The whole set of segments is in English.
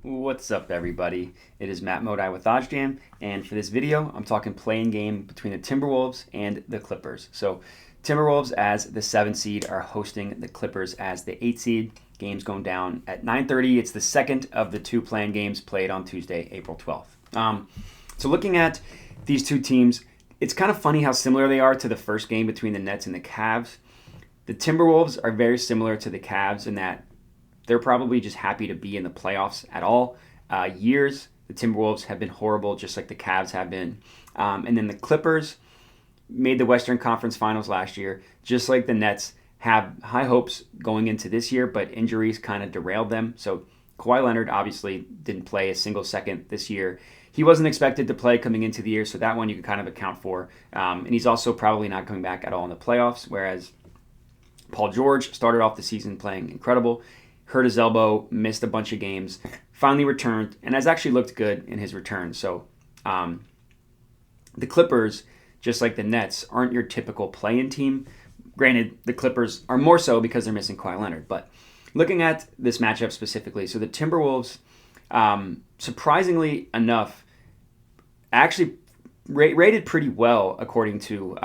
What's up, everybody? It is Matt Modi with OddsJam, and for this video, I'm talking play-in game between the Timberwolves and the Clippers. So, Timberwolves as the 7 seed are hosting the Clippers as the 8 seed. Game's going down at 9:30. It's the second of the two play-in games played on Tuesday, April 12th. So, looking at these two teams, it's kind of funny how similar they are to the first game between the Nets and the Cavs. The Timberwolves are very similar to the Cavs in that they're probably just happy to be in the playoffs at all. Years, the Timberwolves have been horrible, just like the Cavs have been. And then the Clippers made the Western Conference Finals last year, just like the Nets have high hopes going into this year, but injuries kind of derailed them. So Kawhi Leonard obviously didn't play a single second this year. He wasn't expected to play coming into the year, so that one you can kind of account for. And he's also probably not coming back at all in the playoffs, whereas Paul George started off the season playing incredible. Hurt his elbow, missed a bunch of games, finally returned, and has actually looked good in his return. So the Clippers, just like the Nets, aren't your typical play-in team. Granted, the Clippers are more so because they're missing Kawhi Leonard. But looking at this matchup specifically, so the Timberwolves, surprisingly enough, actually rated pretty well according to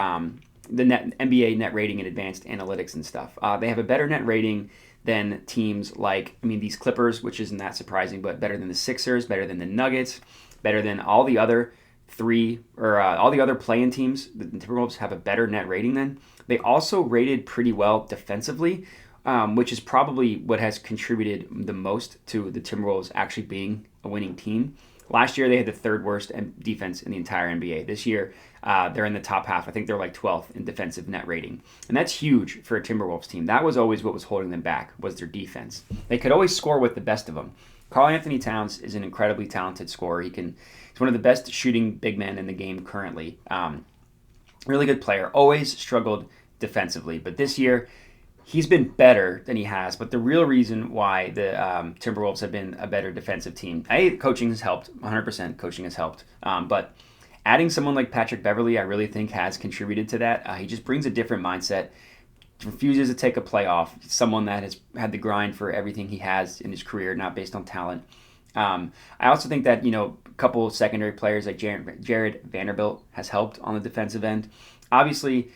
the NBA net rating and advanced analytics and stuff. They have a better net rating than teams like, these Clippers, which isn't that surprising, but better than the Sixers, better than the Nuggets, better than all the other all the other play-in teams. The Timberwolves have a better net rating than. They also rated pretty well defensively, which is probably what has contributed the most to the Timberwolves actually being a winning team. Last year, they had the third worst defense in the entire NBA. This year, they're in the top half. I think they're like 12th in defensive net rating. And that's huge for a Timberwolves team. That was always what was holding them back, was their defense. They could always score with the best of them. Karl-Anthony Towns is an incredibly talented scorer. He's one of the best shooting big men in the game currently. Really good player. Always struggled defensively. But this year, he's been better than he has, but the real reason why the Timberwolves have been a better defensive team, coaching has helped, 100% coaching has helped, but adding someone like Patrick Beverley, I really think has contributed to that. He just brings a different mindset, refuses to take a play off, someone that has had the grind for everything he has in his career, not based on talent. I also think that, a couple of secondary players like Jared Vanderbilt has helped on the defensive end. Obviously,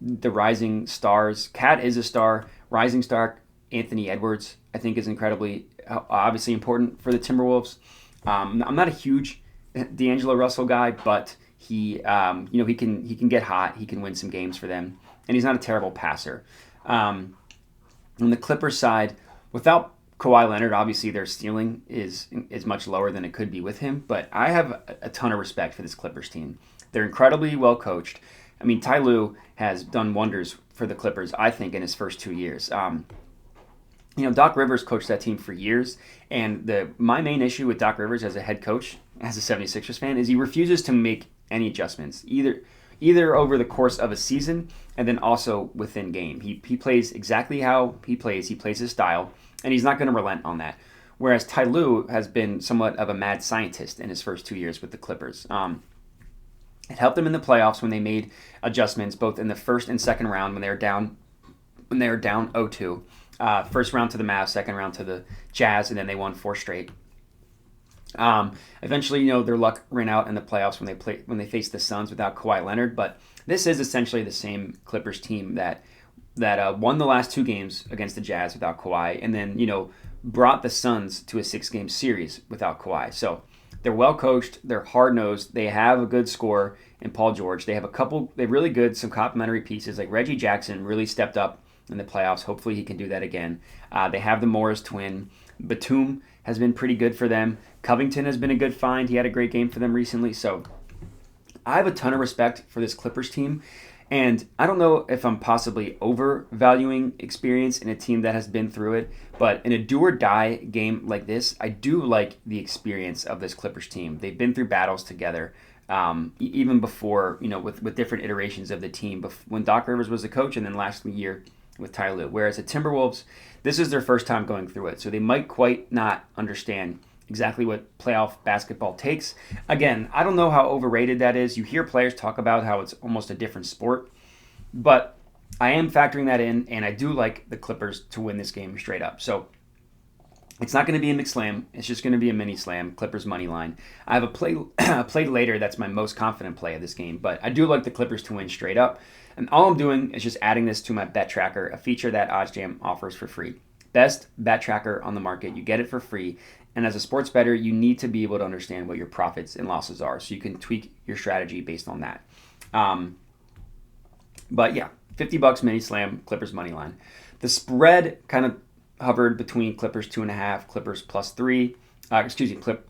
the rising stars. Cat is a star. Rising star Anthony Edwards, I think, is incredibly obviously important for the Timberwolves. I'm not a huge D'Angelo Russell guy, but he can get hot. He can win some games for them, and he's not a terrible passer. On the Clippers side, without Kawhi Leonard, obviously their ceiling is much lower than it could be with him. But I have a ton of respect for this Clippers team. They're incredibly well coached. Ty Lue has done wonders for the Clippers, I think, in his first 2 years. Doc Rivers coached that team for years, and my main issue with Doc Rivers as a head coach, as a 76ers fan, is he refuses to make any adjustments, either over the course of a season and then also within game. He plays exactly how he plays his style, and he's not going to relent on that. Whereas Ty Lue has been somewhat of a mad scientist in his first 2 years with the Clippers. It helped them in the playoffs when they made adjustments, both in the first and second round when they were down 0-2. First round to the Mavs, second round to the Jazz, and then they won 4 straight. Eventually, their luck ran out in the playoffs when they faced the Suns without Kawhi Leonard. But this is essentially the same Clippers team that won the last 2 games against the Jazz without Kawhi, and then brought the Suns to a 6-game series without Kawhi. So they're well coached. They're hard nosed. They have a good scorer in Paul George. They have they're really good, some complementary pieces. Like Reggie Jackson really stepped up in the playoffs. Hopefully he can do that again. They have the Morris twin. Batum has been pretty good for them. Covington has been a good find. He had a great game for them recently. So I have a ton of respect for this Clippers team. And I don't know if I'm possibly overvaluing experience in a team that has been through it, but in a do-or-die game like this, I do like the experience of this Clippers team. They've been through battles together, even before, with different iterations of the team, when Doc Rivers was the coach, and then last year with Ty Lue. Whereas the Timberwolves, this is their first time going through it, so they might quite not understand exactly what playoff basketball takes. Again, I don't know how overrated that is. You hear players talk about how it's almost a different sport, but I am factoring that in, and I do like the Clippers to win this game straight up. So It's not going to be a McSlam. It's just going to be a mini slam. Clippers money line. I have a play play later. That's my most confident play of this game, but I do like the Clippers to win straight up. And all I'm doing is just adding this to my bet tracker, a feature that OddsJam offers for free. Best bet tracker on the market. You get it for free. And as a sports bettor, you need to be able to understand what your profits and losses are, so you can tweak your strategy based on that. But yeah, $50 mini slam, Clippers money line. The spread kind of hovered between Clippers 2.5, Clippers +3.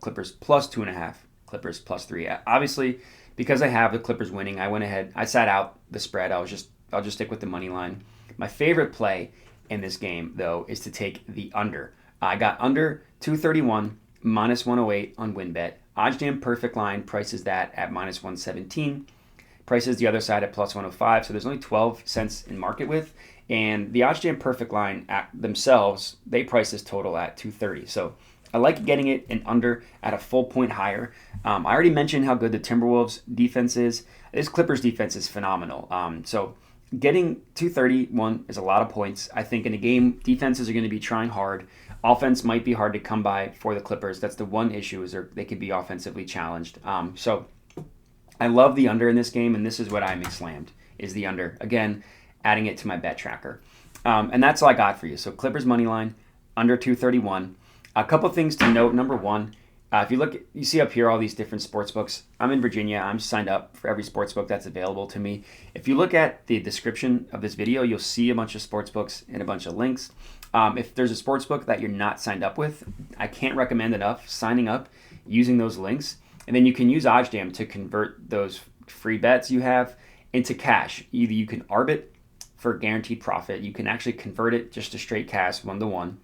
Clippers plus 2.5, Clippers +3. Obviously, because I have the Clippers winning, I went ahead. I sat out the spread. I'll just stick with the money line. My favorite play in this game, though, is to take the under. I got under 231 -108 on WinBet. OddsJam perfect line prices that at -117. Prices the other side at +105. So there's only 12 cents in market width. And the OddsJam perfect line themselves, they price this total at 230. So I like getting it in under at a full point higher. I already mentioned how good the Timberwolves defense is. This Clippers defense is phenomenal. So getting 231 is a lot of points. I think in a game, defenses are going to be trying hard. Offense might be hard to come by for the Clippers. That's the one issue, is they could be offensively challenged. So I love the under in this game, and this is what I McSlammed, is the under. Again, adding it to my bet tracker. And that's all I got for you. So Clippers money line, under 231. A couple things to note. Number one, if you look, you see up here all these different sports books. I'm in Virginia. I'm signed up for every sports book that's available to me. If you look at the description of this video, you'll see a bunch of sports books and a bunch of links. If there's a sports book that you're not signed up with, I can't recommend enough signing up, using those links. And then you can use OddsJam to convert those free bets you have into cash. Either you can arb it for guaranteed profit. You can actually convert it just to straight cash 1-to-1.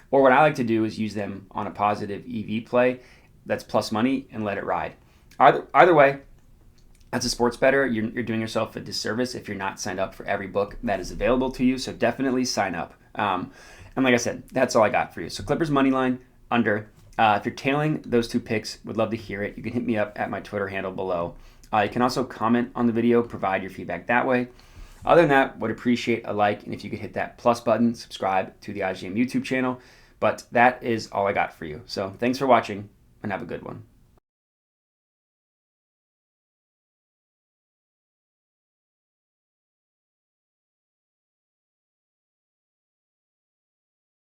Or what I like to do is use them on a positive EV play that's plus money and let it ride. Either way, as a sports bettor, you're doing yourself a disservice if you're not signed up for every book that is available to you. So definitely sign up. And like I said, that's all I got for you. So Clippers money line, under. If you're tailing those two picks, would love to hear it. You can hit me up at my Twitter handle below. You can also comment on the video, provide your feedback that way. Other than that, would appreciate a like, and if you could hit that plus button, subscribe to the OddsJam YouTube channel. But that is all I got for you. So thanks for watching, and have a good one.